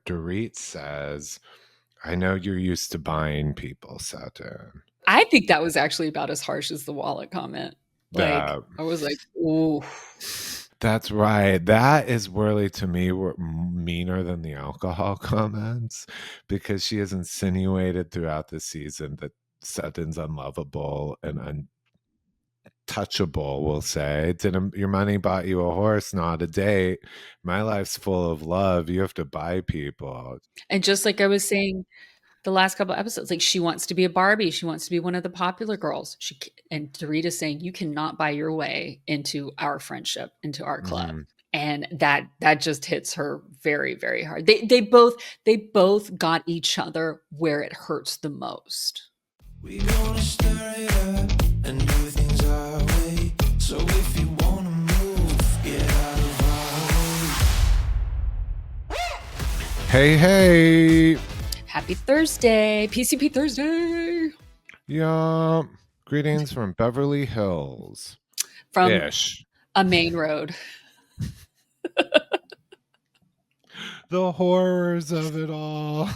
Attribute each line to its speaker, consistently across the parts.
Speaker 1: Dorit says, I know you're used to buying people, Sutton.
Speaker 2: I think that was actually about as harsh as the wallet comment. Like, I was like, ooh.
Speaker 1: That's right. That is really, to me, meaner than the alcohol comments, because she has insinuated throughout the season that Sutton's unlovable and untouchable, we'll say. Your money bought you a horse, not a date. My life's full of love. You have to buy people.
Speaker 2: And just like I was saying the last couple of episodes, like she wants to be a Barbie. She wants to be one of the popular girls. And Dorita's saying, you cannot buy your way into our friendship, into our club.
Speaker 1: Mm-hmm.
Speaker 2: And that just hits her very, very hard. They both got each other where it hurts the most.
Speaker 3: We gonna stir it up and do things our way. So if you wanna move, get out of our way.
Speaker 1: Hey.
Speaker 2: Happy Thursday. PCP Thursday.
Speaker 1: Yeah. Greetings from Beverly Hills.
Speaker 2: From
Speaker 1: Ish.
Speaker 2: a main road.
Speaker 1: The horrors of it all.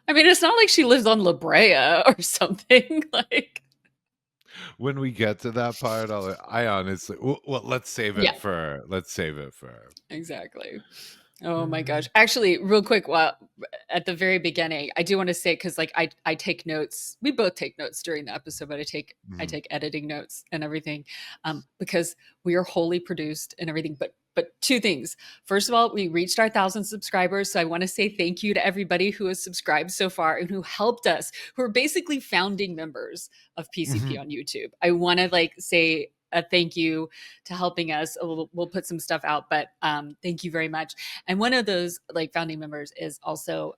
Speaker 2: I mean, it's not like she lives on La Brea or something. Like,
Speaker 1: when we get to that part, I honestly, well, let's save it for.
Speaker 2: Exactly. Oh my gosh. Actually, real quick, at the very beginning, I do want to say, because like I take notes. We both take notes during the episode, but I take editing notes and everything, because we are wholly produced and everything. But two things. First of all, we reached our 1,000 subscribers. So I want to say thank you to everybody who has subscribed so far and who helped us, who are basically founding members of PCP on YouTube. I want to say a thank you to helping us. We'll put some stuff out, but thank you very much. And one of those founding members is also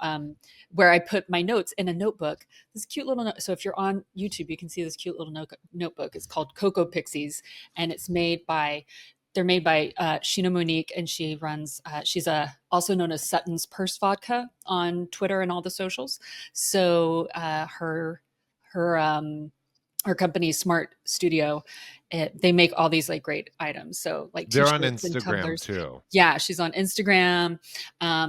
Speaker 2: where I put my notes in a notebook. This cute little note. So if you're on YouTube, you can see this cute little notebook. It's called Cocoa Pixies, and it's made by Sheena Monique, and she runs, she's also known as Sutton's Purse Vodka on Twitter and all the socials. So her company, Smart Studio, they make all these great items. So
Speaker 1: they're on Instagram too.
Speaker 2: Yeah, she's on Instagram.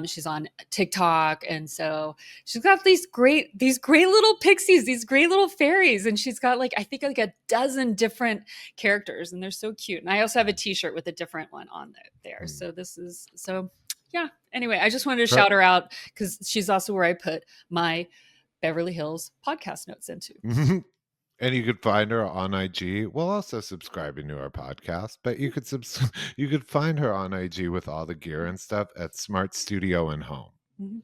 Speaker 2: She's on TikTok, and so she's got these great little pixies, these great little fairies, and she's got I think a dozen different characters, and they're so cute. And I also have a T-shirt with a different one on there. So this is yeah. Anyway, I just wanted to shout her out because she's also where I put my Beverly Hills podcast notes into.
Speaker 1: And you could find her on IG. We'll also subscribing to our podcast, but you could find her on IG with all the gear and stuff at Smart Studio and Home.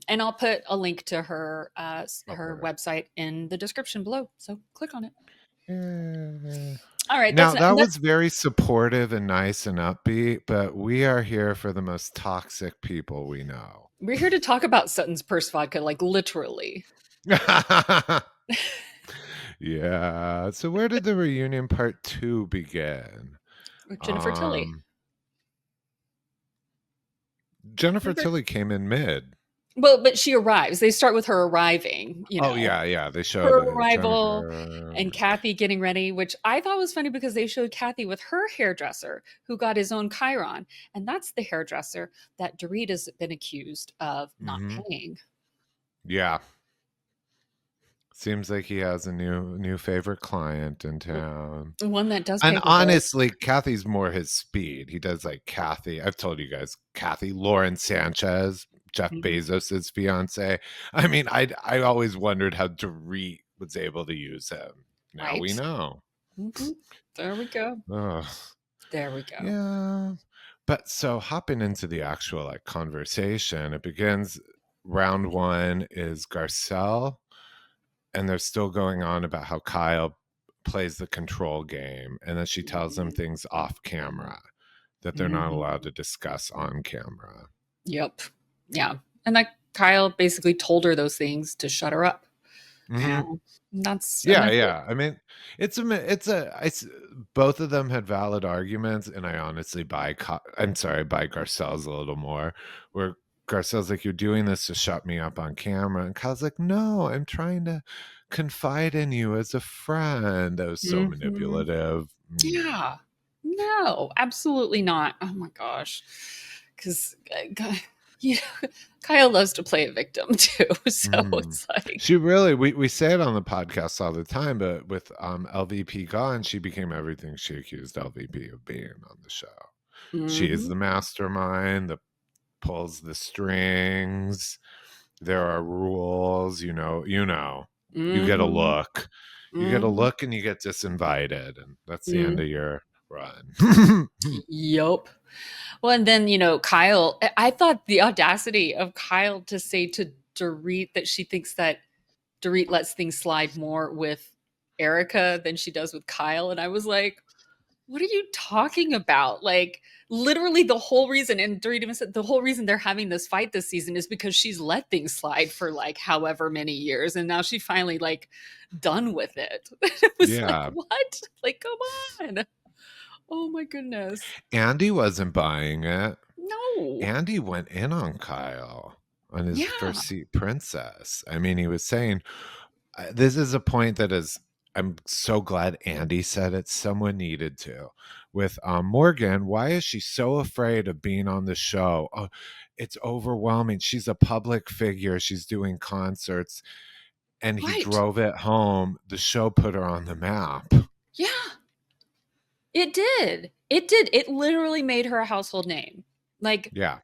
Speaker 2: And I'll put a link to her website in the description below. So click on it. All right.
Speaker 1: Now that was very supportive and nice and upbeat, but we are here for the most toxic people we know.
Speaker 2: We're here to talk about Sutton's Purse Vodka, literally.
Speaker 1: Yeah. So where did the reunion part 2 begin?
Speaker 2: With Jennifer Tilly.
Speaker 1: Jennifer Tilly came in mid.
Speaker 2: Well, but she arrives. They start with her arriving.
Speaker 1: Oh, yeah. They showed
Speaker 2: her arrival and Kathy getting ready, which I thought was funny because they showed Kathy with her hairdresser who got his own Chiron. And that's the hairdresser that Dorit has been accused of not paying.
Speaker 1: Yeah. Seems like he has a new favorite client in town.
Speaker 2: One that does.
Speaker 1: And honestly, Kathy's more his speed. He does Kathy. I've told you guys, Kathy, Lauren Sanchez, Jeff Bezos's fiance. I mean, I always wondered how Dorit was able to use him. Now we know.
Speaker 2: There we go. There we go.
Speaker 1: Yeah. But so hopping into the actual conversation, it begins. Round 1 is Garcelle. And they're still going on about how Kyle plays the control game. And then she tells them things off camera that they're not allowed to discuss on camera.
Speaker 2: Yep. Yeah. And Kyle basically told her those things to shut her up. That's
Speaker 1: yeah. I mean, it's both of them had valid arguments. And I honestly buy Garcelle's a little more, where Garcelle's you're doing this to shut me up on camera. And Kyle's no, I'm trying to confide in you as a friend. That was so manipulative.
Speaker 2: Yeah. No, absolutely not. Oh my gosh. Because you know, Kyle loves to play a victim too. So it's like
Speaker 1: She really, we say it on the podcast all the time, but with LVP gone, she became everything she accused LVP of being on the show. She is
Speaker 2: mhm,
Speaker 1: the mastermind that pulls the strings. There are rules, you get a
Speaker 2: mhm,
Speaker 1: look. You get a
Speaker 2: mhm.
Speaker 1: look and you get disinvited, and that's the end
Speaker 2: Mm,
Speaker 1: of your run.
Speaker 2: yup. Well, and then, Kyle, I thought the audacity of Kyle to say to Dorit that she thinks that Dorit lets things slide more with Erica than she does with Kyle. And I was like, what are you talking about? Like, literally, the whole reason, and Dorit even said the whole reason they're having this fight this season is because she's let things slide for like however many years. And now she finally, like, done with it. It was like,
Speaker 1: Yeah.
Speaker 2: what? Like, come on. Oh my goodness.
Speaker 1: Andy wasn't buying it.
Speaker 2: No.
Speaker 1: Andy went in on Kyle on his
Speaker 2: Yeah.
Speaker 1: first seat princess. I mean, he was saying, this is a point that is, I'm so glad Andy said it. Someone needed to. With Morgan, why is she so afraid of being on the show? Oh, it's overwhelming. She's a public figure. She's doing concerts. And he
Speaker 2: Right.
Speaker 1: drove it home. The show put her on the map.
Speaker 2: Yeah. It did. It did. It literally made her a household name. Like,
Speaker 1: Yeah.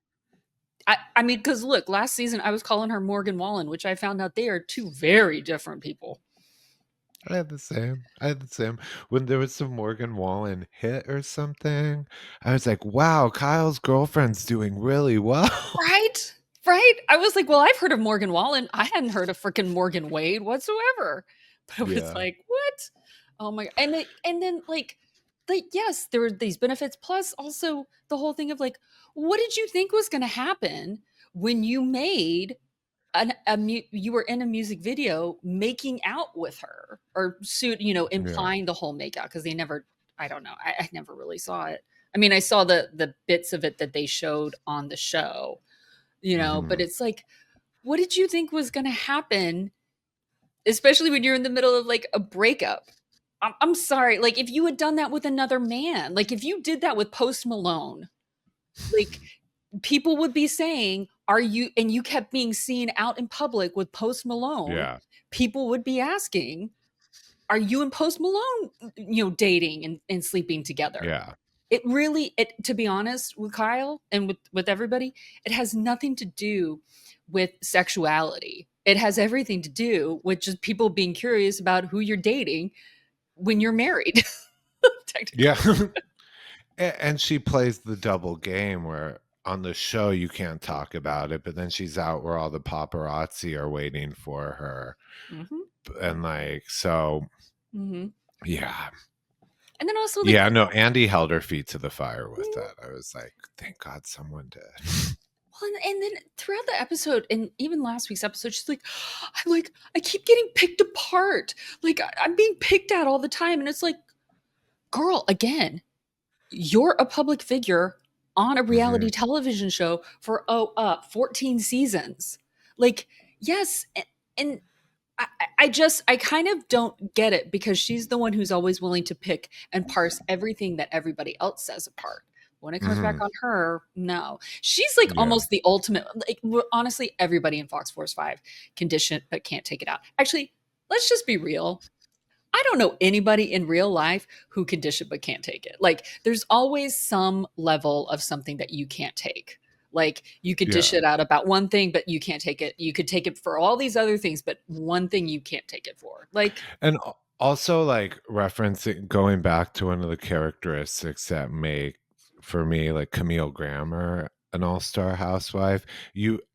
Speaker 2: I mean, because look, last season I was calling her Morgan Wallen, which I found out they are two very different people.
Speaker 1: I had the same. When there was some Morgan Wallen hit or something, I was like, wow, Kyle's girlfriend's doing really well.
Speaker 2: Right? Right? I was like, well, I've heard of Morgan Wallen. I hadn't heard of freaking Morgan Wade whatsoever. But it was
Speaker 1: Yeah.
Speaker 2: like, what? Oh my god. And then like yes, there were these benefits plus also the whole thing of like, what did you think was gonna happen when you made you were in a music video making out with her or
Speaker 1: Yeah.
Speaker 2: implying the whole makeout because they never I don't know I never really saw it. I mean, I saw the bits of it that they showed on the show, but
Speaker 1: Mhm.
Speaker 2: it's like, what did you think was going to happen, especially when you're in the middle of like a breakup? I'm sorry, like if you had done that with another man, like if you did that with Post Malone, like people would be saying, are you, and you kept being seen out in public with Post Malone,
Speaker 1: Yeah.
Speaker 2: people would be asking, are you and Post Malone, dating and sleeping together?
Speaker 1: Yeah.
Speaker 2: It really, to be honest, with Kyle and with everybody, it has nothing to do with sexuality. It has everything to do with just people being curious about who you're dating when you're married.
Speaker 1: Yeah.
Speaker 2: Technically.
Speaker 1: And she plays the double game where on the show you can't talk about it, but then she's out where all the paparazzi are waiting for her.
Speaker 2: Hmm.
Speaker 1: And like, so
Speaker 2: Hmm.
Speaker 1: yeah.
Speaker 2: And then also like,
Speaker 1: Yeah, no, Andy held her feet to the fire with
Speaker 2: mm,
Speaker 1: that. I was like, thank God someone did.
Speaker 2: well, and then throughout the episode, and even last week's episode, she's like, I keep getting picked apart. Like I'm being picked at all the time. And it's like, girl, again, you're a public figure on a reality
Speaker 1: Mhm.
Speaker 2: television show for 14 seasons. Like, yes, and I kind of don't get it because she's the one who's always willing to pick and parse everything that everybody else says apart. When it comes back
Speaker 1: Mhm.
Speaker 2: on her, no. She's like
Speaker 1: Yeah.
Speaker 2: almost the ultimate. Like, honestly, everybody in Fox Force 5 can dish it but can't take it out. Actually, let's just be real. I don't know anybody in real life who can dish it but can't take it. Like, there's always some level of something that you can't take. Like, you could dish
Speaker 1: Yeah.
Speaker 2: it out about one thing, but you can't take it. You could take it for all these other things, but one thing you can't take it for. Like,
Speaker 1: And also like referencing going back to one of the characteristics that make for me like Camille Grammer an all-star housewife,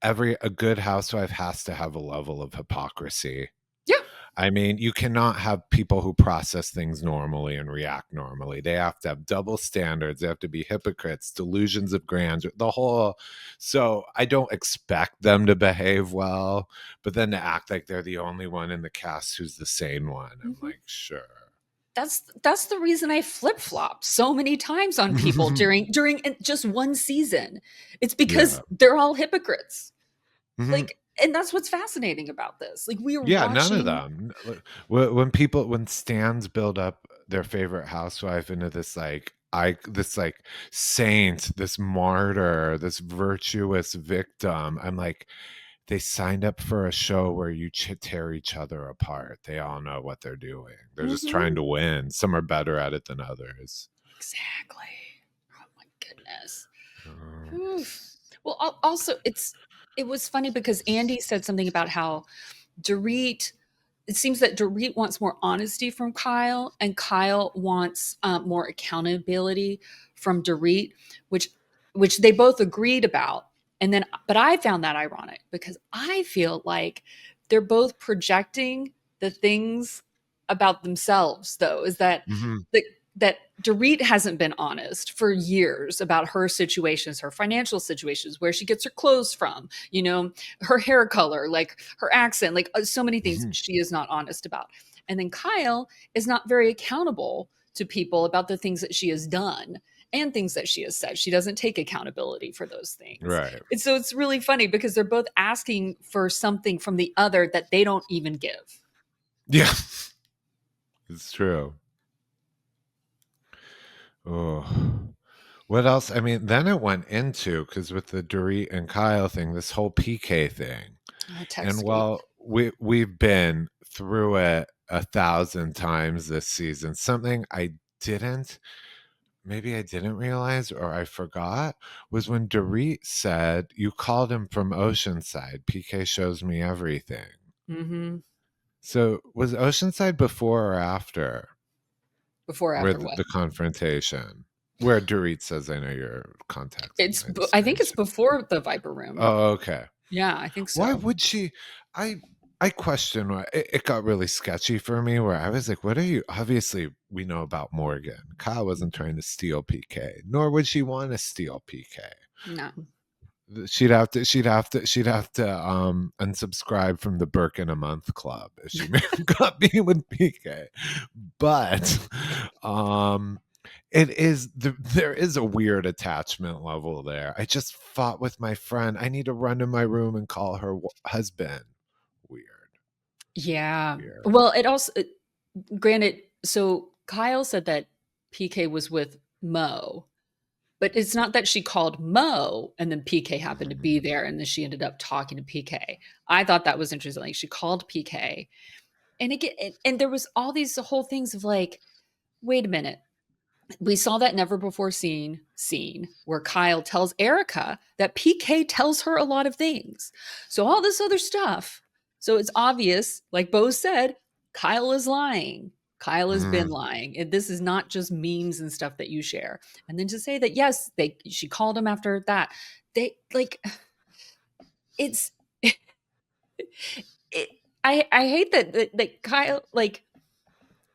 Speaker 1: a good housewife has to have a level of hypocrisy.
Speaker 2: yeah,
Speaker 1: I mean, you cannot have people who process things normally and react normally. They have to have double standards. They have to be hypocrites, delusions of grandeur, the whole. So I don't expect them to behave well, but then to act like they're the only one in the cast who's the sane one, I'm
Speaker 2: mhm.
Speaker 1: like, sure.
Speaker 2: That's the reason I flip flop so many times on people during just one season. It's because
Speaker 1: Yeah.
Speaker 2: they're all hypocrites.
Speaker 1: Mhm.
Speaker 2: Like, and that's what's fascinating about this. Like, we are
Speaker 1: Yeah, none of
Speaker 2: watching.
Speaker 1: them. When stans build up their favorite housewife into this like this like saint, this martyr, this virtuous victim. I'm like, they signed up for a show where you tear each other apart. They all know what they're doing. They're just trying to win. Some are better at it than others.
Speaker 2: Exactly. Oh my goodness.
Speaker 1: Um,
Speaker 2: Oof. Well, also it was funny because Andy said something about how Dorit, it seems that Dorit wants more honesty from Kyle, and Kyle wants more accountability from Dorit, which they both agreed about. And then, but I found that ironic because I feel like they're both projecting the things about themselves, though, is that
Speaker 1: mhm.
Speaker 2: that Dorit hasn't been honest for years about her situations, her financial situations, where she gets her clothes from, you know, her hair color, like her accent, like so many things
Speaker 1: Mhm.
Speaker 2: she is not honest about. And then Kyle is not very accountable to people about the things that she has done and things that she has said. She doesn't take accountability for those things.
Speaker 1: Right.
Speaker 2: And so it's really funny because they're both asking for something from the other that they don't even give.
Speaker 1: Yeah. It's true. Oh. What else? I mean, then it went into, because with the Dorit and Kyle thing, this whole PK thing. And
Speaker 2: Textgate.
Speaker 1: while we've been through it 1,000 times this season, something maybe I didn't realize or I forgot, was when Dorit said, "You called him from Oceanside. PK shows me everything."
Speaker 2: Mm-hmm.
Speaker 1: So was Oceanside before or after
Speaker 2: Before,
Speaker 1: where
Speaker 2: after what?
Speaker 1: the confrontation? Where Dorit says, "I know your contacts in the United
Speaker 2: I think it's
Speaker 1: States."
Speaker 2: before the Viper Room.
Speaker 1: Oh, okay.
Speaker 2: Yeah, I think
Speaker 1: Why
Speaker 2: so.
Speaker 1: would she? I I question why it got really sketchy for me. Where I was like, "What are you?" Obviously, we know about Morgan. Kyle wasn't trying to steal PK, nor would she want to steal PK.
Speaker 2: No.
Speaker 1: She'd have to unsubscribe from the Burke in a Month Club if she got me with PK. But there is a weird attachment level there. I just fought with my friend. I need to run to my room and call her husband. Weird.
Speaker 2: Yeah.
Speaker 1: Weird.
Speaker 2: Well, it also, granted, so Kyle said that PK was with Mo, but it's not that she called Mo and then PK happened to be there and then she ended up talking to PK. I thought that was interesting. Like she called PK and again, and there was all these whole things of like, wait a minute. We saw that never before seen scene where Kyle tells Erica that PK tells her a lot of things. So all this other stuff. So it's obvious, like Bo said, Kyle is lying. Kyle has been
Speaker 1: Mhm.
Speaker 2: lying. And this is not just memes and stuff that you share. And then to say that yes, she called him after that. They like it's it, I hate that Kyle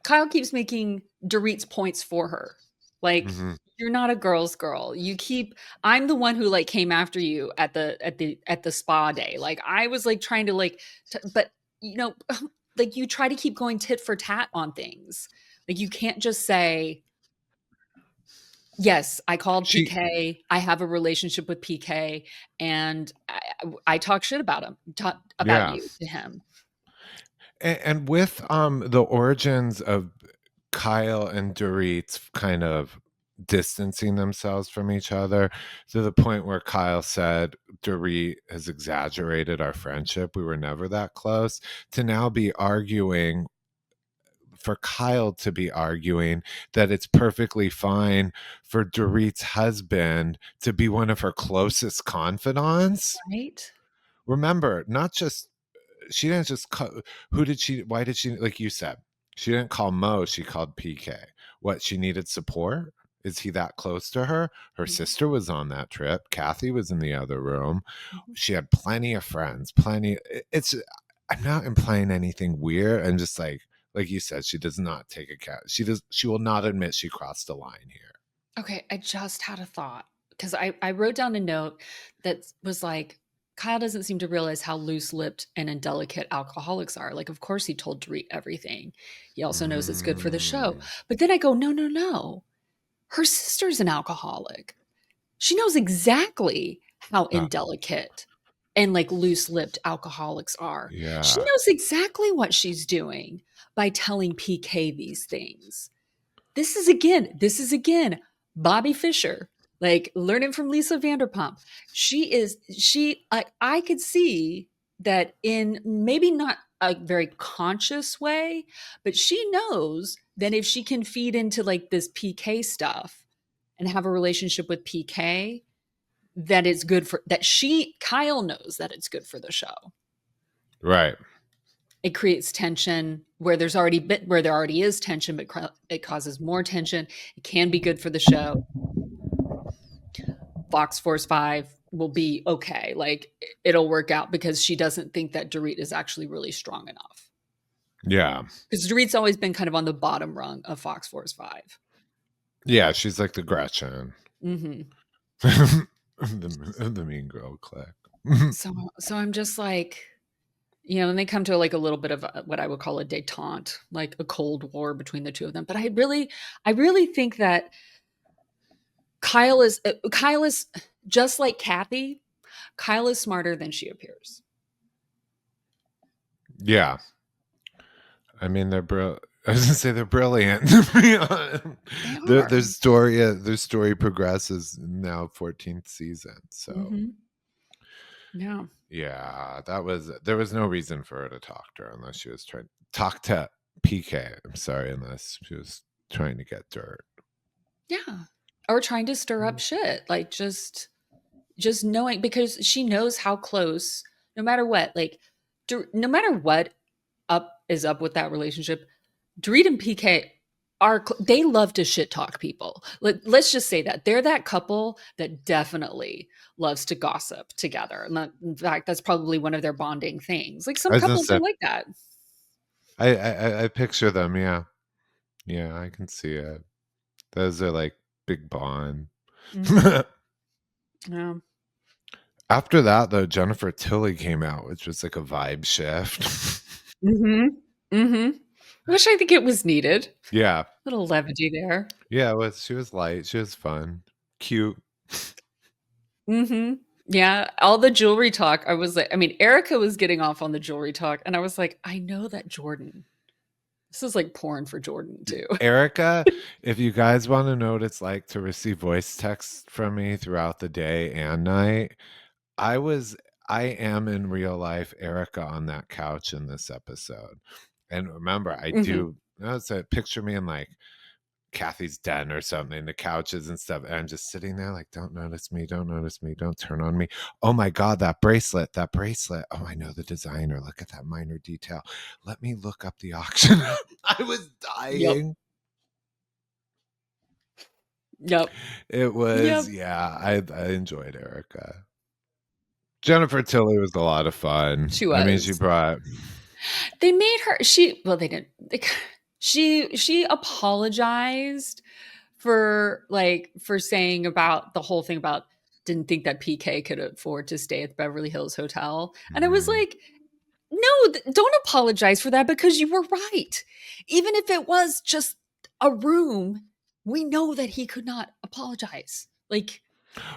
Speaker 2: Kyle keeps making Dorit's points for her. Like,
Speaker 1: Mhm.
Speaker 2: you're not a girl's girl. I'm the one who like came after you at the spa day. Like I was like trying to but you know, like you try to keep going tit for tat on things. Like you can't just say, yes, I called
Speaker 1: She
Speaker 2: PK. I have a relationship with PK and I talk shit about him, talk about
Speaker 1: Yeah.
Speaker 2: you to him.
Speaker 1: And with the origins of Kyle and Dorit kind of distancing themselves from each other to the point where Kyle said Dorit has exaggerated our friendship. We were never that close, to now be arguing, for Kyle to be arguing that it's perfectly fine for Dorit's husband to be one of her closest confidants.
Speaker 2: Right?
Speaker 1: Remember, not just she didn't just call, why did she, like you said, she didn't call Mo, she called PK. What, she needed support? Is he that close to her? Her
Speaker 2: Mhm.
Speaker 1: sister was on that trip. Kathy was in the other room.
Speaker 2: Mhm.
Speaker 1: She had plenty of friends, plenty. It's, I'm not implying anything weird. I'm just like you said, she does not take a cat. She will not admit she crossed a line here.
Speaker 2: Okay, I just had a thought because I wrote down a note that was like, Kyle doesn't seem to realize how loose lipped and indelicate alcoholics are. Like, of course, he told Dorit everything. He also knows it's good for the show.
Speaker 1: Mm,
Speaker 2: But then I go, no, no, no. Her sister's an alcoholic. She knows exactly how
Speaker 1: uh,
Speaker 2: indelicate and like loose lipped alcoholics are. She
Speaker 1: yeah.
Speaker 2: knows exactly what she's doing by telling PK these things. This is again Bobby Fischer, like learning from Lisa Vanderpump. I could see that in maybe not a very conscious way, but she knows that if she can feed into like this PK stuff and have a relationship with PK, that it's good for that Kyle knows that it's good for the show.
Speaker 1: Right.
Speaker 2: It creates tension where there already is tension, but it causes more tension. It can be good for the show. Fox Force 5 will be okay. Like it'll work out because she doesn't think that Dorit is actually really strong enough.
Speaker 1: Yeah.
Speaker 2: Because Dorit's always been kind of on the bottom rung of Fox Force 5.
Speaker 1: Yeah, she's like the Gretchen.
Speaker 2: Mm-hmm.
Speaker 1: the mean girl clique.
Speaker 2: So I'm just like, and they come to like a little bit of what I would call a détente, like a cold war between the two of them. But I really think that Kyle is just like Kathy. Kyle is smarter than she appears.
Speaker 1: Yeah. I mean, they're brilliant. I was gonna say they're brilliant. Their story progresses now, 14th season. So yeah, there was no reason for her to talk to her unless she was trying to talk to PK. I'm sorry, unless she was trying to get dirt.
Speaker 2: Yeah, or trying to stir up shit, like just knowing, because she knows how close, no matter what, like no matter what is up with that relationship, Dorit and PK they love to shit talk people. Let's just say that they're that couple that definitely loves to gossip together. In fact, that's probably one of their bonding things. Like some couples are like that.
Speaker 1: I picture them. Yeah, I can see it. Those are like big bond.
Speaker 2: Mm-hmm. Yeah.
Speaker 1: After that, though, Jennifer Tilly came out, which was like a vibe shift.
Speaker 2: Which I think it was needed.
Speaker 1: Yeah.
Speaker 2: Little levity there.
Speaker 1: Yeah, she was light. She was fun. Cute.
Speaker 2: Yeah. All the jewelry talk. I was like, Erica was getting off on the jewelry talk, and I was like, I know that Jordan. This is like porn for Jordan too.
Speaker 1: Erica, if you guys want to know what it's like to receive voice texts from me throughout the day and night, I am in real life Erica on that couch in this episode. And remember, I do, picture me in like Kathy's den or something, the couches and stuff. And I'm just sitting there like, don't notice me, don't turn on me. Oh my God, that bracelet. Oh, I know the designer. Look at that minor detail. Let me look up the auction. I was dying.
Speaker 2: Yep.
Speaker 1: It was, yeah, I enjoyed Erica. Jennifer Tilly was a lot of fun.
Speaker 2: She was.
Speaker 1: I mean, she brought...
Speaker 2: They made her... they didn't... She apologized for saying about the whole thing about didn't think that PK could afford to stay at the Beverly Hills Hotel. And I was like, no, don't apologize for that, because you were right. Even if it was just a room, we know that he could not apologize. Like...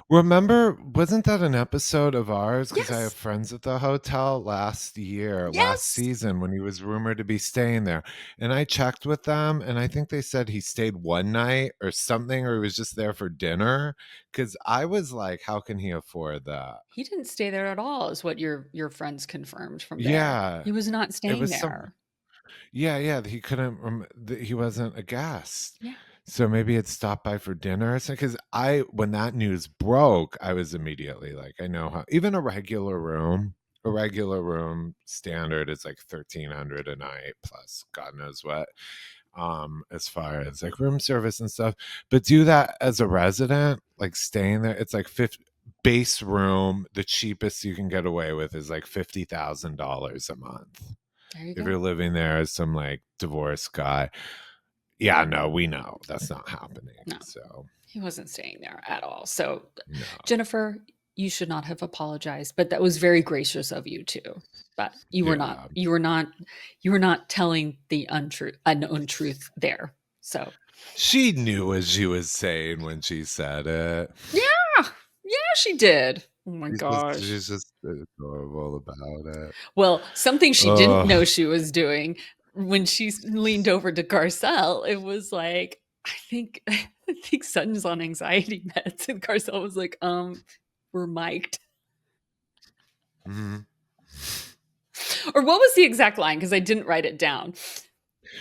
Speaker 1: Remember, wasn't that an episode of ours? Because I have friends at the hotel last season, when he was rumored to be staying there. And I checked with them, and I think they said he stayed one night or something, or he was just there for dinner. Because I was like, how can he afford that?
Speaker 2: He didn't stay there at all, is what your friends confirmed from there.
Speaker 1: Yeah.
Speaker 2: He was not staying there.
Speaker 1: Yeah, he couldn't, he wasn't a guest.
Speaker 2: Yeah.
Speaker 1: So maybe it stopped by for dinner or something. Because when that news broke, I was immediately like, I know how, even a regular room standard is like $1,300 a night plus God knows what, as far as like room service and stuff. But do that as a resident, like staying there, it's like base room. The cheapest you can get away with is like $50,000 a month. If you're living there as some like divorced guy. Yeah, no, we know that's not happening.
Speaker 2: No,
Speaker 1: so
Speaker 2: he wasn't staying there at all. So, no. Jennifer, you should not have apologized, but that was very gracious of you too. But you were not. You were not telling the unknown truth there. So
Speaker 1: she knew what she was saying when she said it.
Speaker 2: Yeah, she did. Oh my gosh,
Speaker 1: she's just adorable about it.
Speaker 2: Well, something she didn't know she was doing. When she leaned over to Garcelle, it was like, think Sutton's on anxiety meds, and Garcelle was like, we're mic'd.
Speaker 1: Mm-hmm.
Speaker 2: Or what was the exact line? Because I didn't write it down.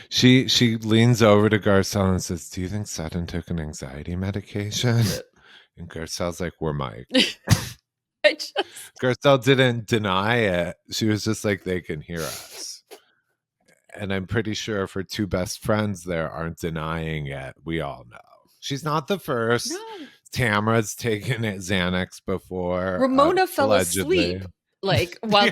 Speaker 1: She leans over to Garcelle and says, "Do you think Sutton took an anxiety medication?" And Garcelle's like, "We're mic'd." Garcelle didn't deny it. She was just like, "They can hear us." And I'm pretty sure if her two best friends there aren't denying it, we all know. She's not the first.
Speaker 2: No.
Speaker 1: Tamara's taken it Xanax before.
Speaker 2: Ramona fell
Speaker 1: allegedly.
Speaker 2: asleep, like, while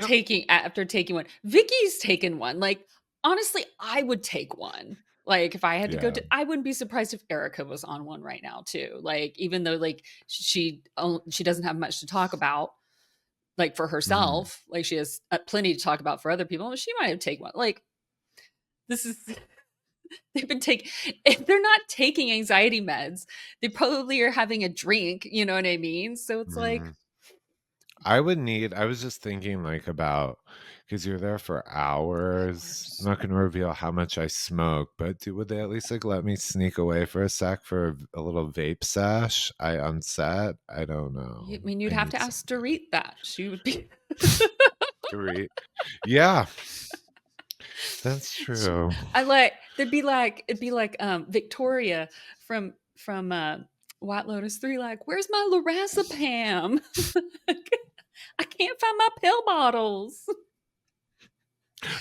Speaker 2: after taking one. Vicky's taken one. Like, honestly, I would take one. Like, if I had to go to, I wouldn't be surprised if Erica was on one right now too. Like, even though like she doesn't have much to talk about, like for herself, like she has plenty to talk about for other people. She might have taken one. Like, this is. They've been if they're not taking anxiety meds, they probably are having a drink, you know what I mean? So it's like,
Speaker 1: I was just thinking like about, because you're there for hours. I'm not going to reveal how much I smoke, but would they at least like let me sneak away for a sec for a little vape sesh? On set? I don't know.
Speaker 2: I mean, you'd have to ask Dorit that. She would be
Speaker 1: Dorit. Yeah. That's true.
Speaker 2: it'd be like Victoria from White Lotus 3, like, where's my Lorazepam? I can't find my pill bottles.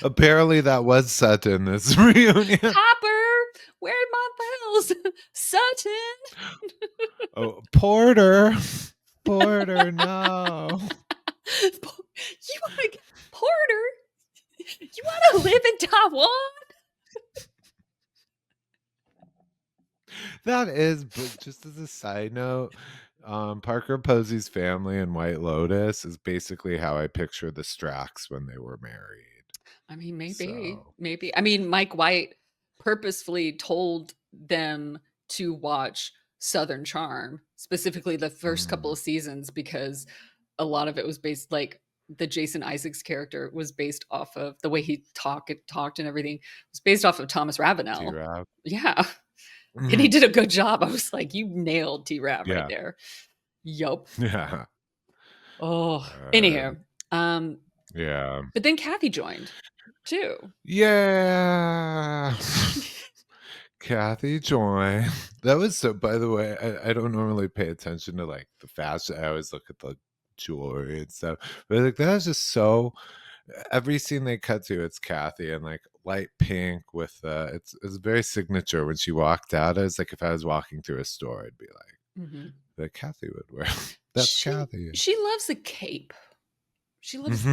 Speaker 1: Apparently that was Sutton, this reunion.
Speaker 2: Hopper, where are my pills? Sutton.
Speaker 1: Oh, Porter, no.
Speaker 2: Porter? You want to live in Taiwan?
Speaker 1: That is, but just as a side note, Parker Posey's family in White Lotus is basically how I picture the Strackes when they were married.
Speaker 2: I mean, maybe. I mean, Mike White purposefully told them to watch Southern Charm, specifically the first couple of seasons, because a lot of it was based, like, the Jason Isaacs character was based off of the way he talked and everything was based off of Thomas Ravenel.
Speaker 1: T-Rav.
Speaker 2: Yeah. And he did a good job. I was like, you nailed T-Rav right there. Yup.
Speaker 1: Yeah.
Speaker 2: Oh, anyhow.
Speaker 1: Yeah.
Speaker 2: But then Kathy joined too.
Speaker 1: Yeah. Kathy joined. That was so, by the way, I don't normally pay attention to like the fashion. I always look at the jewelry and stuff. But like that was just so, every scene they cut to, it's Kathy and like light pink with it's very signature. When she walked out, it's like if I was walking through a store, I'd be like, that Kathy would wear. That's Kathy.
Speaker 2: She loves a cape. She loves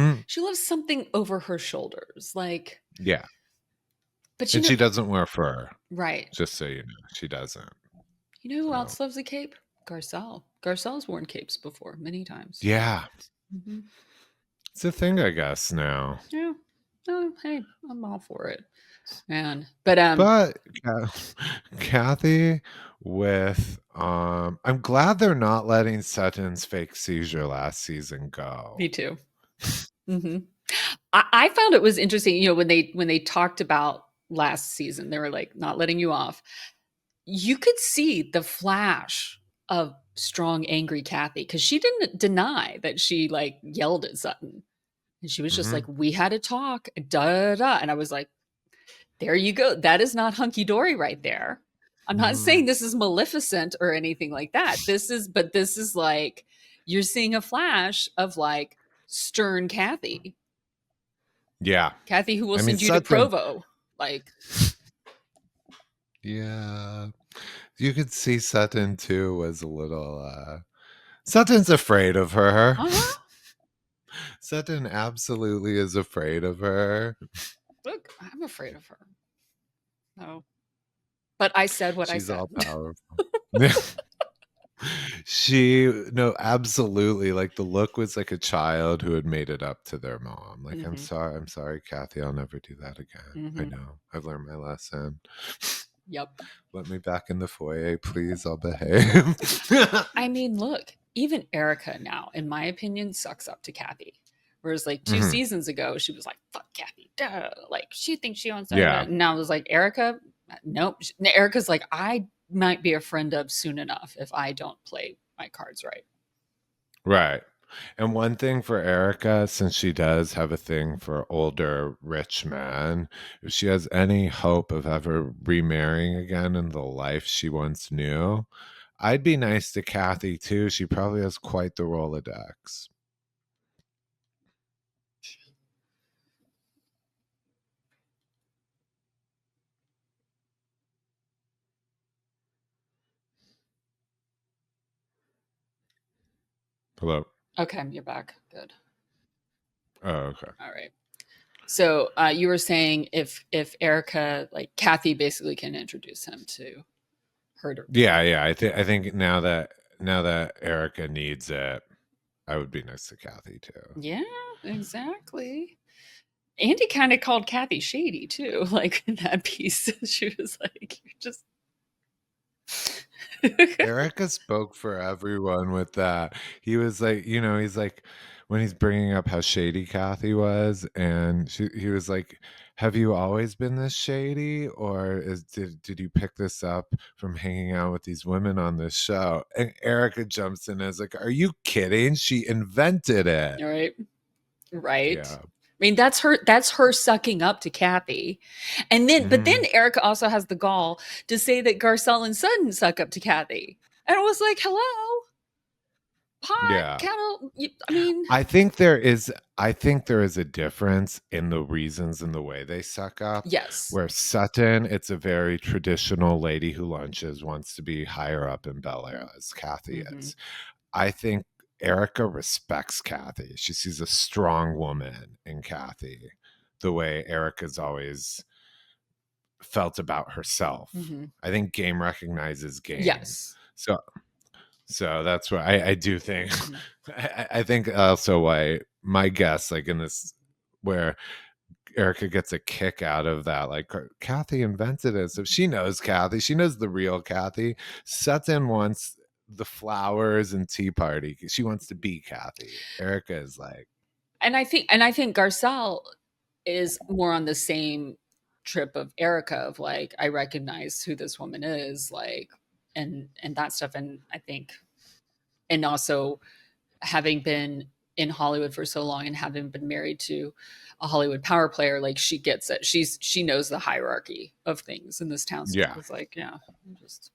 Speaker 2: something over her shoulders. Like,
Speaker 1: yeah.
Speaker 2: But
Speaker 1: she doesn't wear fur.
Speaker 2: Right.
Speaker 1: Just so you know, she doesn't.
Speaker 2: You know who else loves a cape? Garcelle. Garcelle's worn capes before, many times.
Speaker 1: Yeah. It's a thing, I guess, now.
Speaker 2: Yeah. Oh, hey, I'm all for it. Man. But
Speaker 1: Kathy with I'm glad they're not letting Sutton's fake seizure last season go.
Speaker 2: Me too. I found it was interesting, you know, when they talked about last season, they were like, not letting you off. You could see the flash of strong, angry Kathy, because she didn't deny that she like yelled at Sutton. And she was just like, we had a talk, da da. And I was like, there you go. That is not hunky dory right there. I'm not saying this is Maleficent or anything like that. This is like, you're seeing a flash of like stern Kathy.
Speaker 1: Yeah.
Speaker 2: Kathy, who will send you to Provo. Like,
Speaker 1: yeah. You could see Sutton too was a little Sutton's afraid of her. Sutton absolutely is afraid of her.
Speaker 2: Look, I'm afraid of her. No. But I said what I said.
Speaker 1: She's all powerful. Absolutely. Like the look was like a child who had made it up to their mom. Like, I'm sorry, Kathy. I'll never do that again. I know. I've learned my lesson.
Speaker 2: Yep.
Speaker 1: Let me back in the foyer, please. I'll behave.
Speaker 2: I mean, look, even Erica now, in my opinion, sucks up to Kathy. Whereas like 2 seasons ago, she was like, fuck Kathy. Duh. Like, she thinks she owns that. Yeah. And now it was like, Erica, nope. Erica's like, I might be a friend of soon enough if I don't play my cards right.
Speaker 1: Right. And one thing for Erica, since she does have a thing for older rich men, if she has any hope of ever remarrying again in the life she once knew, I'd be nice to Kathy too. She probably has quite the Rolodex. Hello.
Speaker 2: Okay, you're back. Good.
Speaker 1: Oh, okay.
Speaker 2: All right. So you were saying if Erica, like Kathy, basically can introduce him to her.
Speaker 1: Yeah. I think now that Erica needs it, I would be nice to Kathy too.
Speaker 2: Yeah, exactly. Andy kind of called Kathy shady too, like in that piece. She was like, "You're just."
Speaker 1: Erica spoke for everyone with that. He was like, he's like, when he's bringing up how shady Kathy was, and he was like, "Have you always been this shady, or did you pick this up from hanging out with these women on this show?" And Erica jumps in and is like, "Are you kidding? She invented it."
Speaker 2: Right.
Speaker 1: Yeah.
Speaker 2: I mean, that's her sucking up to Kathy. And then but then
Speaker 1: Mhm.
Speaker 2: Erica also has the gall to say that Garcelle and Sutton suck up to Kathy. And it was like, hello, pot,
Speaker 1: Yeah.
Speaker 2: kettle. I mean,
Speaker 1: I think there is a difference in the reasons and the way they suck up.
Speaker 2: yes.
Speaker 1: Where Sutton, it's a very traditional lady who lunches, wants to be higher up in Bel Air as Kathy
Speaker 2: Mhm.
Speaker 1: is. I think Erica respects Kathy. She sees a strong woman in Kathy, the way Erica's always felt about herself.
Speaker 2: Mhm.
Speaker 1: I think game recognizes game.
Speaker 2: Yes.
Speaker 1: So that's why I do think
Speaker 2: Mhm.
Speaker 1: I think also why my guess, like in this, where Erica gets a kick out of that, like Kathy invented it, so she knows Kathy, she knows the real Kathy. Sutton wants the flowers and tea party. She wants to be Kathy. Erica is like,
Speaker 2: And I think Garcelle is more on the same trip of Erica of like, I recognize who this woman is, like, and that stuff. And I think, and also having been in Hollywood for so long and having been married to a Hollywood power player, like she gets it. She knows the hierarchy of things in this town. So
Speaker 1: yeah.
Speaker 2: it's like, yeah, just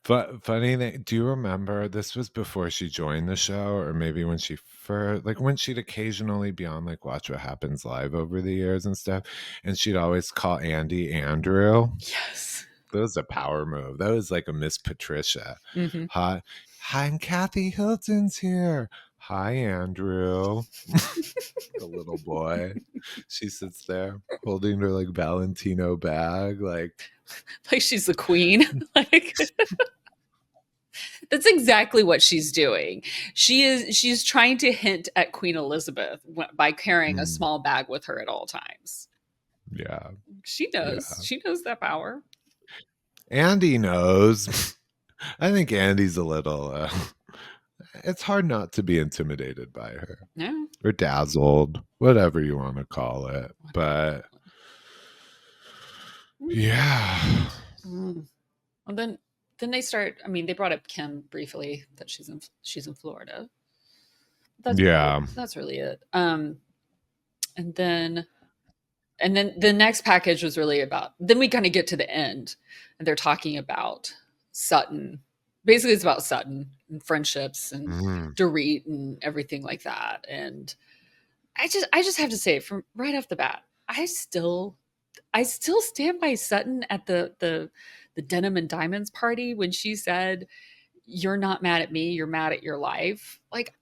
Speaker 1: But funny thing, do you remember this was before she joined the show, or maybe when she first, like when she'd occasionally be on like Watch What Happens Live over the years and stuff, and she'd always call Andy Andrew.
Speaker 2: yes.
Speaker 1: That was a power move. That was like a Miss Patricia.
Speaker 2: Mm-hmm.
Speaker 1: Hi, I'm Kathy Hilton's here. Hi, Andrew. The little boy. She sits there holding her like Valentino bag, like
Speaker 2: She's the queen. Like that's exactly what she's doing. She's trying to hint at Queen Elizabeth by carrying a small bag with her at all times.
Speaker 1: Yeah.
Speaker 2: She knows.
Speaker 1: Yeah.
Speaker 2: She knows that power.
Speaker 1: Andy knows. I think Andy's a little it's hard not to be intimidated by her.
Speaker 2: Yeah.
Speaker 1: Or dazzled, whatever you want to call it. But yeah.
Speaker 2: And then they start. I mean, they brought up Kim briefly that she's in Florida. That's really it. And then the next package was really about. Then we kind of get to the end, and they're talking about Sutton. Basically, it's about Sutton and friendships and Dorit and everything like that. And I just have to say, from right off the bat, I still stand by Sutton at the denim and diamonds party when she said, "You're not mad at me, you're mad at your life." Like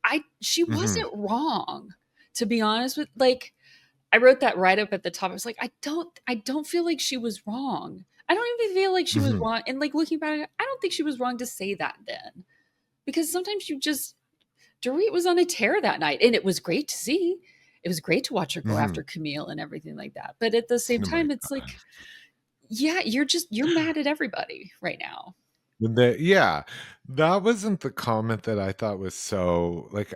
Speaker 2: she wasn't wrong, to be honest with, like, I wrote that right up at the top. I was like, I don't feel like she was wrong. I don't even feel like she was wrong. And like looking back, I don't think she was wrong to say that then. Because sometimes Dorit was on a tear that night, and it was great to see. It was great to watch her go after Camille and everything like that. But at the same time, it's like, yeah, you're mad at everybody right now.
Speaker 1: Yeah, that wasn't the comment that I thought was so like.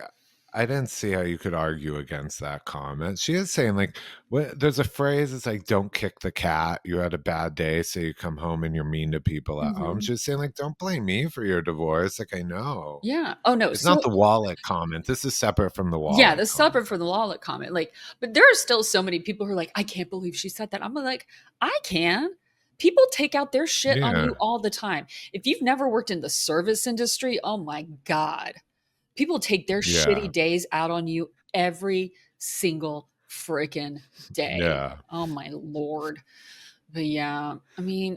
Speaker 1: I didn't see how you could argue against that comment. She is saying, like, there's a phrase, it's like, don't kick the cat. You had a bad day, so you come home and you're mean to people at home. She was saying, like, don't blame me for your divorce. Like, I know.
Speaker 2: Yeah. Oh no.
Speaker 1: It's
Speaker 2: So
Speaker 1: not the wallet comment. This is separate from the wallet
Speaker 2: yeah,
Speaker 1: comment.
Speaker 2: the separate from the wallet comment. Like, but there are still so many people who are like, I can't believe she said that. I'm like, I can. People take out their shit on
Speaker 1: Yeah.
Speaker 2: you all the time. If you've never worked in the service industry, oh my God. People take their
Speaker 1: Yeah.
Speaker 2: shitty days out on you every single freaking day.
Speaker 1: Yeah.
Speaker 2: Oh my Lord. But yeah, I mean,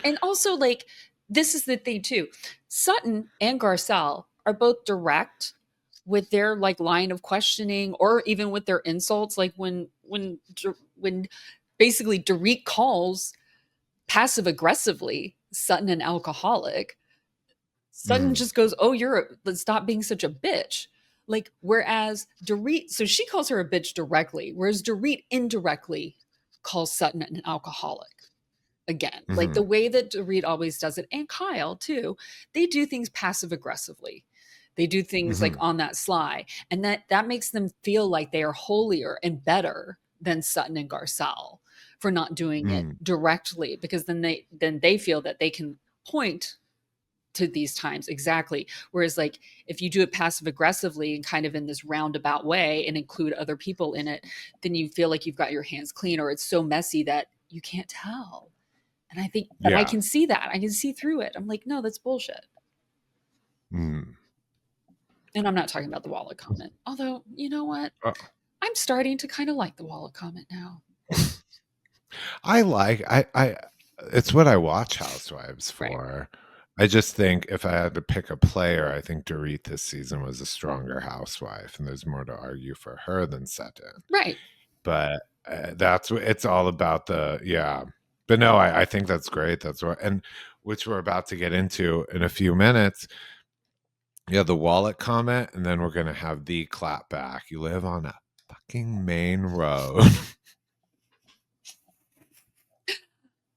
Speaker 2: and also like, this is the thing too. Sutton and Garcelle are both direct with their like line of questioning or even with their insults. Like when basically Dorit calls passive aggressively Sutton an alcoholic, Sutton just goes, "Oh, let's stop being such a bitch." Like, whereas Dorit, so she calls her a bitch directly, whereas Dorit indirectly calls Sutton an alcoholic. Again, like the way that Dorit always does it, and Kyle too, they do things passive aggressively. They do things like on that sly, and that makes them feel like they are holier and better than Sutton and Garcelle for not doing it directly, because then they feel that they can point to these times exactly. Whereas like if you do it passive aggressively and kind of in this roundabout way and include other people in it, then you feel like you've got your hands clean, or it's so messy that you can't tell. And I think that I can see that. I can see through it. I'm like, no, that's bullshit. And I'm not talking about the wallet comment. Although, you know what? I'm starting to kind of like the wallet comment now.
Speaker 1: I it's what I watch Housewives for. Right. I just think if I had to pick a player, I think Dorit this season was a stronger housewife, and there's more to argue for her than Sutton.
Speaker 2: Right.
Speaker 1: But that's what it's all about. But no, I think that's great. That's what, and which we're about to get into in a few minutes. Yeah, the wallet comment, and then we're gonna have the clap back. You live on a fucking main road.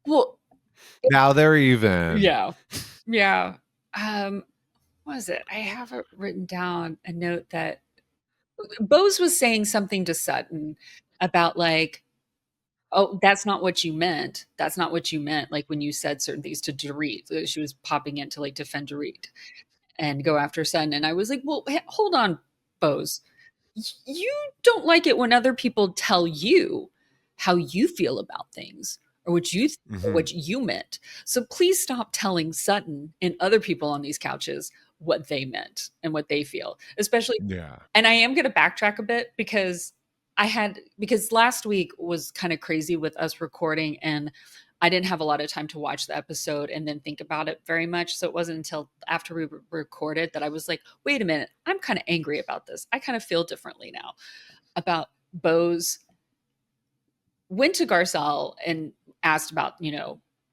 Speaker 2: Well,
Speaker 1: now they're even.
Speaker 2: Yeah. What was it? I have it written down, a note that Bose was saying something to Sutton about like, oh, that's not what you meant. That's not what you meant. Like when you said certain things to Dorit, she was popping in to like defend Dorit and go after Sutton. And I was like, well, hold on, Bose. You don't like it when other people tell you how you feel about things or what you or what you meant. So please stop telling Sutton and other people on these couches what they meant and what they feel, especially.
Speaker 1: Yeah.
Speaker 2: And I am going to backtrack a bit because last week was kind of crazy with us recording, and I didn't have a lot of time to watch the episode and then think about it very much. So it wasn't until after we recorded that I was like, wait a minute, I'm kind of angry about this. I kind of feel differently now about Bose. Went to Garcelle and asked about,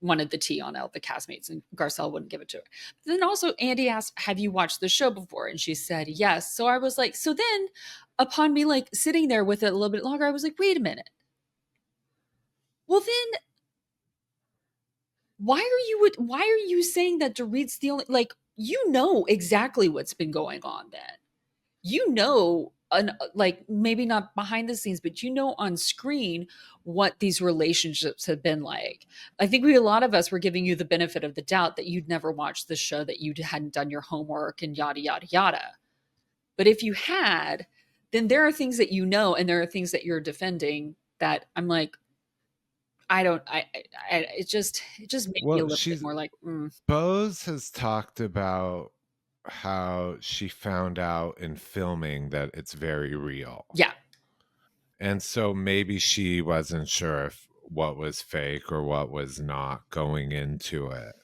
Speaker 2: wanted the tea on all the castmates, and Garcelle wouldn't give it to her. But then also Andy asked, have you watched the show before? And she said, yes. So I was like, so then upon me like sitting there with it a little bit longer, I was like, wait a minute. Well, then why are you saying that Dorit's the only, like, you know exactly what's been going on then. Like maybe not behind the scenes, but on screen what these relationships have been like. I think a lot of us were giving you the benefit of the doubt that you'd never watched the show, that you hadn't done your homework and yada, yada, yada. But if you had, then there are things that and there are things that you're defending that I'm like, it just made me a little bit more like,
Speaker 1: Bose has talked about how she found out in filming that it's very real.
Speaker 2: Yeah.
Speaker 1: And so maybe she wasn't sure if what was fake or what was not going into it.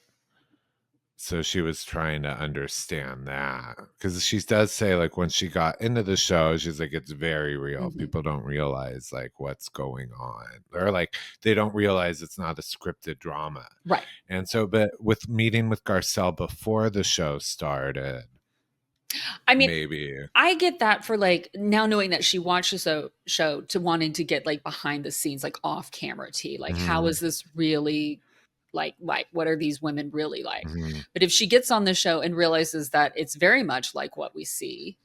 Speaker 1: So she was trying to understand that, because she does say, like, when she got into the show, she's like, it's very real. People don't realize like what's going on, or like they don't realize it's not a scripted drama.
Speaker 2: Right.
Speaker 1: And so, but with meeting with Garcelle before the show started,
Speaker 2: I mean,
Speaker 1: maybe
Speaker 2: I get that, for like now knowing that she watched the show to wanting to get like behind the scenes, like off camera tea, like how is this really like what are these women really like? But if she gets on the show and realizes that it's very much like what we see,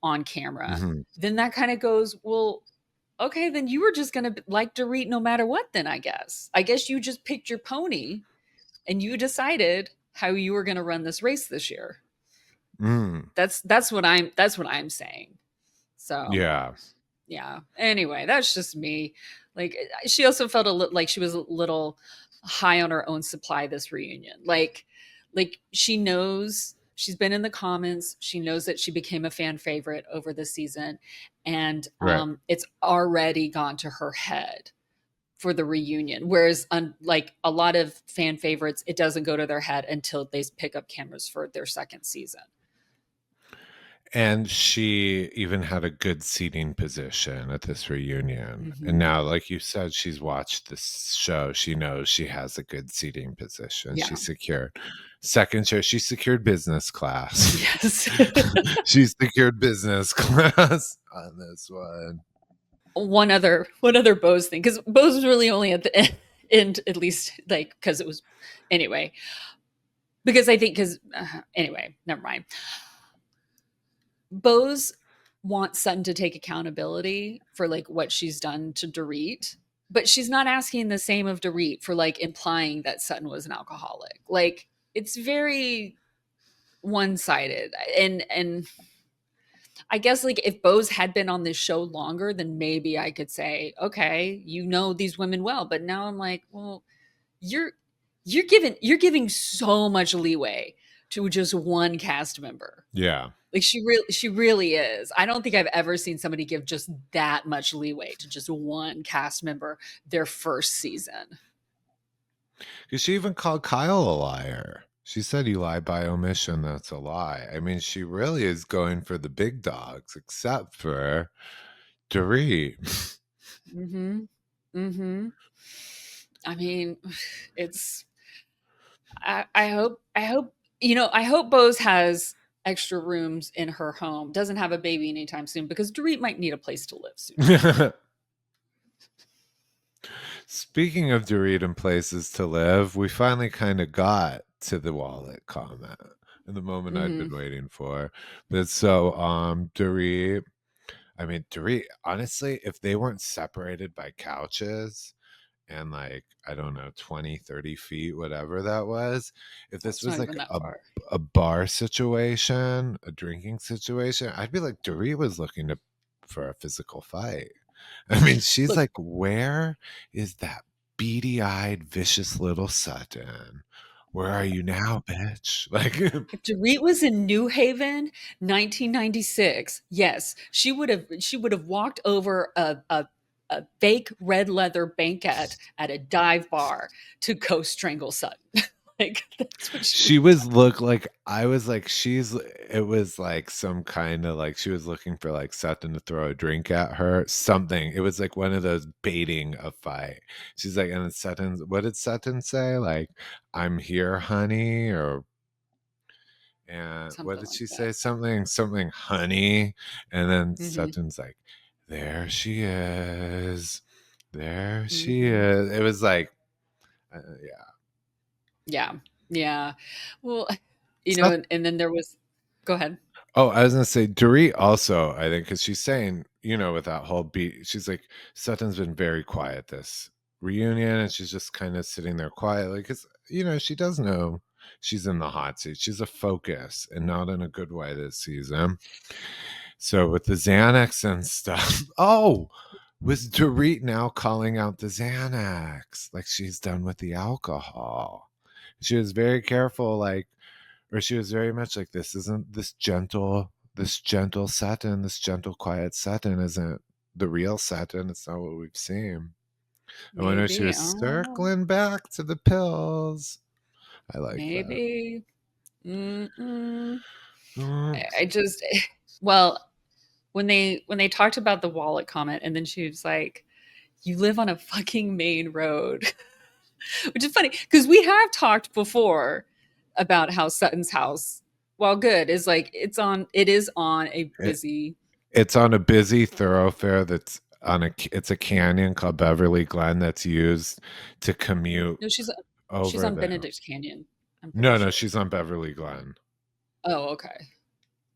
Speaker 2: on camera,
Speaker 1: Mhm.
Speaker 2: then that kind of goes, well, okay, then you were just going to like Dorit no matter what then, I guess. I guess you just picked your pony and you decided how you were going to run this race this year.
Speaker 1: Mm.
Speaker 2: That's what I'm saying. So,
Speaker 1: Yeah.
Speaker 2: yeah. Anyway, that's just me. Like she also felt a little like she was a little high on her own supply this reunion. Like she knows she's been in the comments. She knows that she became a fan favorite over the season, and
Speaker 1: Right.
Speaker 2: it's already gone to her head for the reunion. Whereas, like a lot of fan favorites, it doesn't go to their head until they pick up cameras for their second season.
Speaker 1: And she even had a good seating position at this reunion. And now, like you said, she's watched this show. She knows she has a good seating position.
Speaker 2: Yeah.
Speaker 1: She secured second chair. She secured business class.
Speaker 2: Yes.
Speaker 1: She secured business class on this one.
Speaker 2: One other Bose thing, because Bose was really only at the end, at least, like, because it was anyway. Because I think anyway, never mind. Bose wants Sutton to take accountability for like what she's done to Dorit, but she's not asking the same of Dorit for like implying that Sutton was an alcoholic. Like it's very one-sided. And I guess like if Bose had been on this show longer, then maybe I could say, okay, you know these women well. But now I'm like, well, you're giving so much leeway to just one cast member.
Speaker 1: Yeah.
Speaker 2: Like she really is. I don't think I've ever seen somebody give just that much leeway to just one cast member their first season.
Speaker 1: Because she even called Kyle a liar. She said, "You lie by omission. That's a lie." I mean, she really is going for the big dogs, except for Dorit.
Speaker 2: Mm-hmm. Mm-hmm. I mean, it's. I hope. I hope Bose has extra rooms in her home. Doesn't have a baby anytime soon because Dorit might need a place to live soon.
Speaker 1: Speaking of Dorit and places to live, we finally kind of got to the wallet comment in the moment I'd been waiting for. But so, Dorit, honestly, if they weren't separated by couches and like, I don't know, 20, 30 feet, whatever that was, if this was like a bar situation, a drinking situation, I'd be like, Dorit was looking for a physical fight. I mean, she's like, where is that beady-eyed, vicious little Sutton? Where are you now, bitch? Like,
Speaker 2: if Dorit was in New Haven, 1996, yes, she would have walked over a fake red leather banquette at a dive bar to go strangle Sutton. Like that's what
Speaker 1: she was look like. I was like, it was like some kind of like she was looking for like Sutton to throw a drink at her, something. It was like one of those baiting a fight. She's like, and then Sutton's, what did Sutton say? Like, "I'm here, honey," or and something what did she say? Something, honey. And then Sutton's like, "There she is. There she is." It was like,
Speaker 2: yeah. Well, and then there was. Go ahead.
Speaker 1: Oh, I was gonna say Dorit also, I think, because she's saying, with that whole beat, she's like, Sutton's been very quiet this reunion, and she's just kind of sitting there quietly because she does know she's in the hot seat. She's a focus, and not in a good way this season. So with the Xanax and stuff, was Dorit now calling out the Xanax like she's done with the alcohol? She was very careful, like. Or she was very much like, this isn't this gentle Sutton, this gentle, quiet Sutton isn't the real Sutton. It's not what we've seen. I wonder if she was circling back to the pills. I like
Speaker 2: maybe. That. I just, well, when they talked about the wallet comment, and then she was like, "You live on a fucking main road," which is funny because we have talked before about how Sutton's house, while good, is like it is on a busy.
Speaker 1: It's on a busy thoroughfare that's it's a canyon called Beverly Glen that's used to commute.
Speaker 2: No, she's on Benedict Canyon.
Speaker 1: No, she's on Beverly Glen.
Speaker 2: Oh, okay.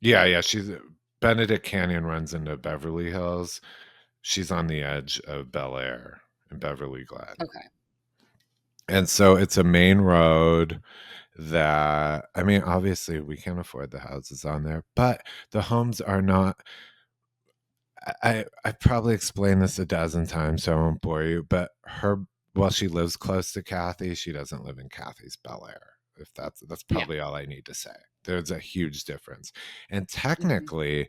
Speaker 1: Yeah, she's Benedict Canyon runs into Beverly Hills. She's on the edge of Bel Air and Beverly Glen.
Speaker 2: Okay.
Speaker 1: And so it's a main road that, I mean, obviously we can't afford the houses on there, but the homes are not. I probably explained this a dozen times, so I won't bore you. But while she lives close to Kathy, she doesn't live in Kathy's Bel Air. If that's probably all I need to say. There's a huge difference, and technically,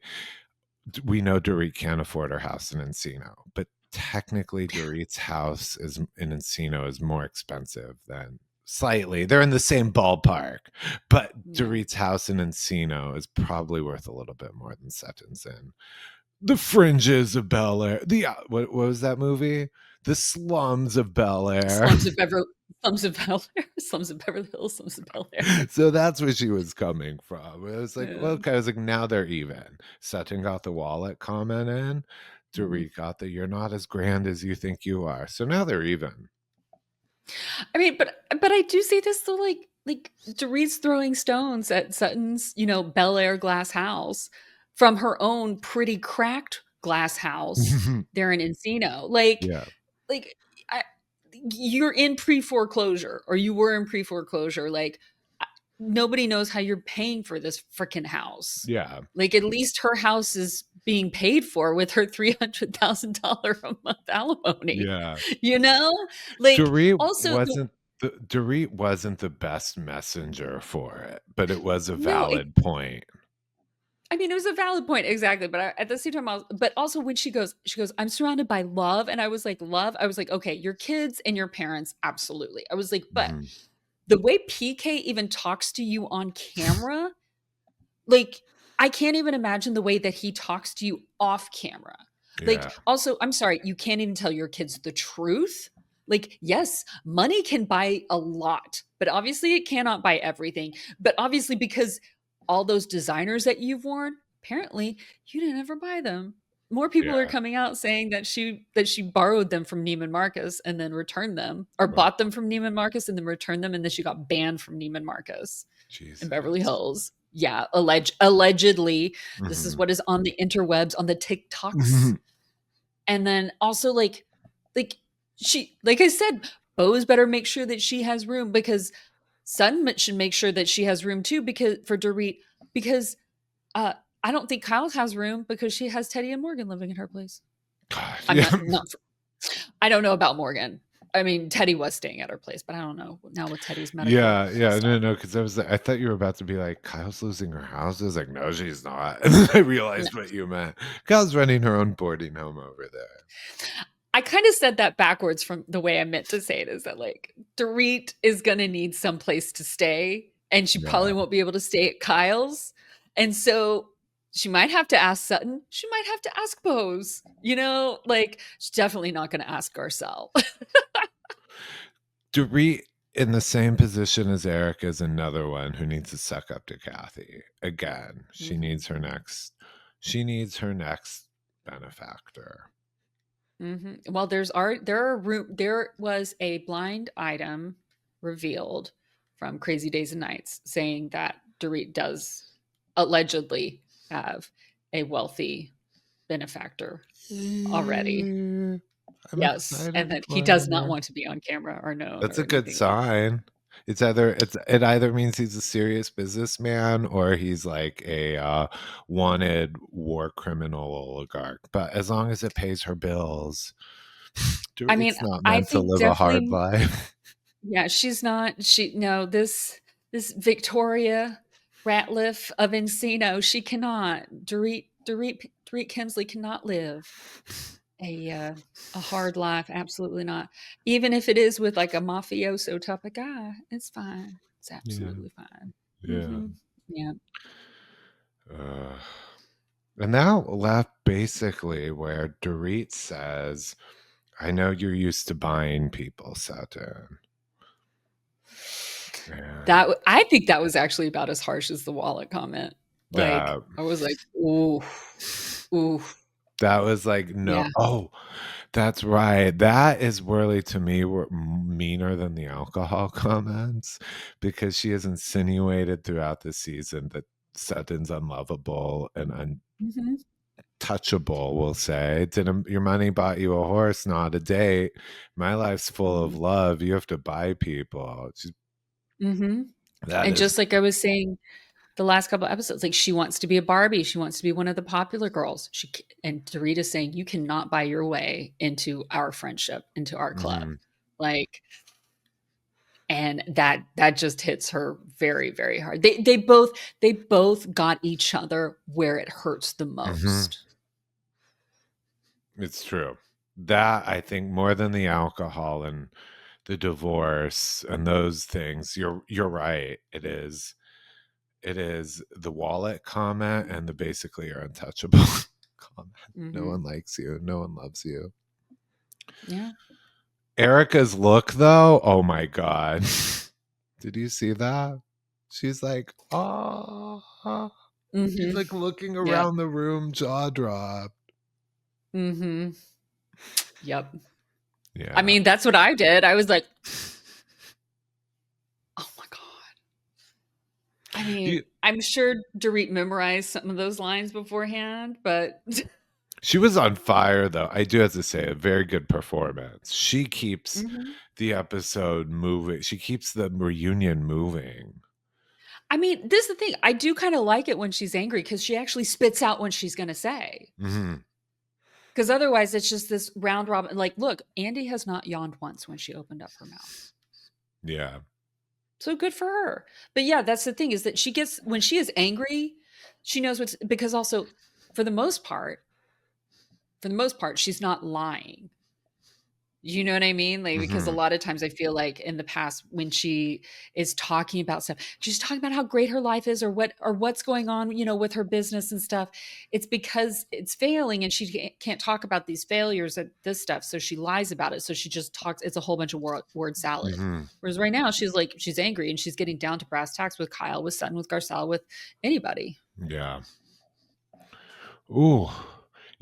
Speaker 1: we know Dorit can't afford her house in Encino, but technically, Dorit's house in Encino is more expensive than. Slightly, they're in the same ballpark, but Dorit's house in Encino is probably worth a little bit more than Sutton's in the fringes of Bel Air. What was that movie? The slums of Bel Air.
Speaker 2: Slums of Bel Air, slums of Beverly Hills, slums of Bel Air.
Speaker 1: So that's where she was coming from. It was like, okay, I was like, now they're even. Sutton got the wallet comment in. Dorit got the you're not as grand as you think you are. So now they're even.
Speaker 2: I mean, but I do say this though, like Dorit's throwing stones at Sutton's, Bel Air glass house from her own pretty cracked glass house there in Encino. Like you're in pre-foreclosure, or you were in pre-foreclosure. Like nobody knows how you're paying for this freaking house.
Speaker 1: Yeah.
Speaker 2: Like at least her house is being paid for with her $300,000 a month alimony.
Speaker 1: Yeah.
Speaker 2: Like
Speaker 1: Dorit
Speaker 2: also
Speaker 1: Dorit wasn't the best messenger for it, but it was a valid point.
Speaker 2: I mean, it was a valid point, exactly. But at the same time, but also when she goes, I'm surrounded by love. And I was like, love? I was like, okay, your kids and your parents, absolutely. I was like, but the way PK even talks to you on camera, like, I can't even imagine the way that he talks to you off camera. Like, also, I'm sorry, you can't even tell your kids the truth. Like, yes, money can buy a lot, but obviously it cannot buy everything. But obviously, because all those designers that you've worn, apparently you didn't ever buy them. More people are coming out saying that she borrowed them from Neiman Marcus and then returned them, or bought them from Neiman Marcus and then returned them, and then she got banned from Neiman Marcus in Beverly Hills. Yeah, allegedly. This is what is on the interwebs, on the TikToks. And then also like she, like I said, Bo's better make sure that she has room, because Sutton should make sure that she has room too, because for Dorit, because I don't think Kyle has room because she has Teddy and Morgan living in her place. God, I don't know about Morgan. I mean, Teddy was staying at her place, but I don't know now with Teddy's medical.
Speaker 1: Yeah, no, because I thought you were about to be like, Kyle's losing her house. I was like, no, she's not. And then I realized what you meant. Kyle's running her own boarding home over there.
Speaker 2: I kind of said that backwards from the way I meant to say it, is that like Dorit is going to need some place to stay, and she probably won't be able to stay at Kyle's. And so she might have to ask Sutton. She might have to ask Bose, like she's definitely not going to ask Garcelle.
Speaker 1: Dorit in the same position as Eric is another one who needs to suck up to Kathy. Again, she needs her next benefactor.
Speaker 2: Well, there was a blind item revealed from Crazy Days and Nights saying that Dorit does allegedly have a wealthy benefactor already. Yes, and that he does not want to be on camera or know.
Speaker 1: That's a good sign. It either means he's a serious businessman or he's like a wanted war criminal oligarch. But as long as it pays her bills,
Speaker 2: I mean,
Speaker 1: it's not meant to live a hard life.
Speaker 2: Yeah, she's not. This Victoria Ratliff of Encino, she cannot. Dorit Kemsley cannot live a hard life. Absolutely not. Even if it is with like a mafioso type of guy, it's fine. It's absolutely fine. Yeah.
Speaker 1: And now left basically where Dorit says, I know you're used to buying people, Sutton.
Speaker 2: I think that was actually about as harsh as the wallet comment. Like I was like, ooh.
Speaker 1: That was like, no. Yeah. Oh, that's right. That is really, to me, meaner than the alcohol comments, because she has insinuated throughout the season that Sutton's unlovable and
Speaker 2: Mm-hmm.
Speaker 1: touchable, we'll say. Your money bought you a horse, not a date. My life's full of love. You have to buy people.
Speaker 2: Mm-hmm.
Speaker 1: That
Speaker 2: And
Speaker 1: is.
Speaker 2: just like I was saying the last couple of episodes, like she wants to be a Barbie. She wants to be one of the popular girls. And Dorita's saying, you cannot buy your way into our friendship, into our club.
Speaker 1: Mhm.
Speaker 2: Like, and that just hits her very, very hard. They both got each other where it hurts the most.
Speaker 1: It's true. That, I think, more than the alcohol and the divorce and those things, you're right. It is the wallet comment and the basically you're untouchable comment. No one likes you. No one loves you.
Speaker 2: Yeah.
Speaker 1: Erica's look, though, oh my God. Did you see that? She's like, oh. She's like looking around the room, jaw dropped.
Speaker 2: Mm-hmm. Yep.
Speaker 1: Yeah.
Speaker 2: I mean, that's what I did. I was like, oh my God. I mean, I'm sure Dorit memorized some of those lines beforehand, but
Speaker 1: she was on fire, though. I do have to say, a very good performance. She keeps the episode moving. She keeps the reunion moving.
Speaker 2: I mean, this is the thing. I do kind of like it when she's angry because she actually spits out what she's going to say. Because otherwise, it's just this round robin. Like, look, Andy has not yawned once when she opened up her mouth.
Speaker 1: Yeah.
Speaker 2: So good for her. But yeah, that's the thing is that when she is angry, she knows because also for the most part, she's not lying. You know what I mean? Like, because a lot of times I feel like in the past when she is talking about stuff, she's talking about how great her life is or what's going on, with her business and stuff. It's because it's failing and she can't talk about these failures and this stuff. So she lies about it. So she just talks. It's a whole bunch of word salad. Whereas right now she's angry and she's getting down to brass tacks with Kyle, with Sutton, with Garcelle, with anybody.
Speaker 1: Yeah. Ooh.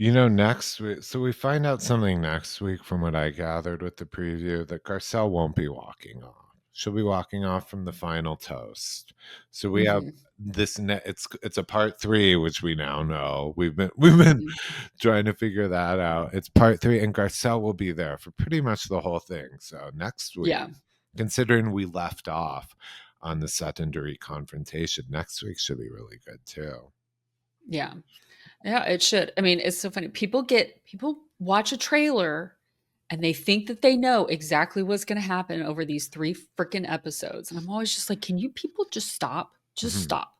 Speaker 1: Next week, so we find out something next week from what I gathered with the preview that Garcelle won't be walking off. She'll be walking off from the final toast. So we have this. It's a part 3, which we now know. We've been trying to figure that out. It's part 3, and Garcelle will be there for pretty much the whole thing. So next week, considering we left off on the Sutton Dorit confrontation, next week should be really good too.
Speaker 2: Yeah. Yeah, it should. I mean, it's so funny. People watch a trailer and they think that they know exactly what's going to happen over these 3 freaking episodes. And I'm always just like, can you people just stop? Just stop.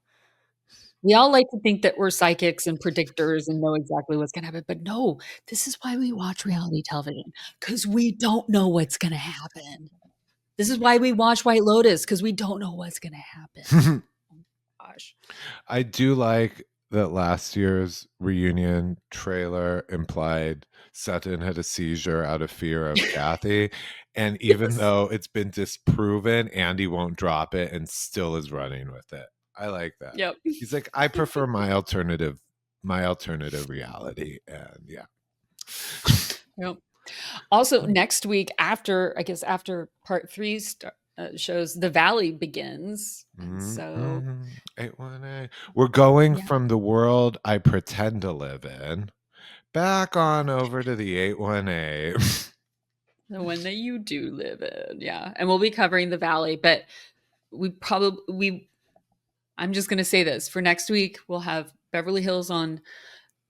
Speaker 2: We all like to think that we're psychics and predictors and know exactly what's going to happen. But no, this is why we watch reality television, because we don't know what's going to happen. This is why we watch White Lotus, because we don't know what's going to happen. Oh, gosh.
Speaker 1: I do like that last year's reunion trailer implied Sutton had a seizure out of fear of Kathy. And even though it's been disproven, Andy won't drop it and still is running with it. I like that.
Speaker 2: Yep.
Speaker 1: He's like, I prefer my alternative reality. And yeah.
Speaker 2: Yep. Also, next week after part 3 shows, The Valley begins. So
Speaker 1: 818. We're going from the world I pretend to live in back on over to the 818.
Speaker 2: The one that you do live in. Yeah. And we'll be covering The Valley, but I'm just going to say this. For next week, we'll have Beverly Hills on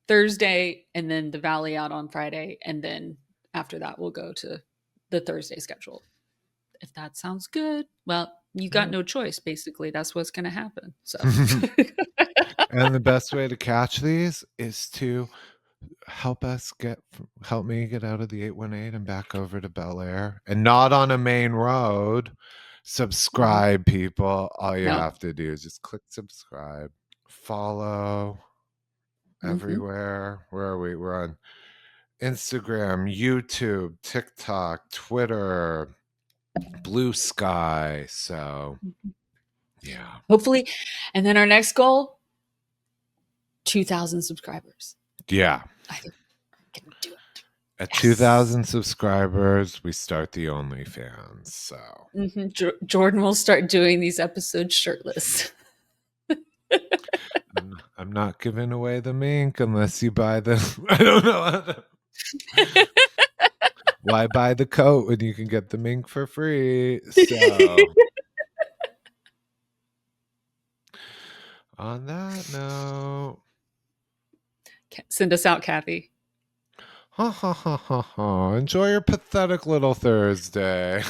Speaker 2: Thursday and then The Valley out on Friday. And then after that, we'll go to the Thursday schedule. If that sounds good, well, you got no choice. Basically, that's what's going to happen. So,
Speaker 1: and the best way to catch these is to help me get out of the 818 and back over to Bel Air, and not on a main road. Subscribe, people. All you have to do is just click subscribe, follow everywhere. Where are we? We're on Instagram, YouTube, TikTok, Twitter, Blue Sky. So yeah,
Speaker 2: hopefully. And then our next goal, 2,000 subscribers.
Speaker 1: Yeah.
Speaker 2: I think we can do it.
Speaker 1: At 2,000 subscribers, we start the OnlyFans. So
Speaker 2: Jordan will start doing these episodes shirtless.
Speaker 1: I'm not giving away the mink unless you buy the. I don't know. Why buy the coat when you can get the mink for free? So, on that note,
Speaker 2: send us out, Kathy.
Speaker 1: ha ha ha ha ha. Enjoy your pathetic little Thursday.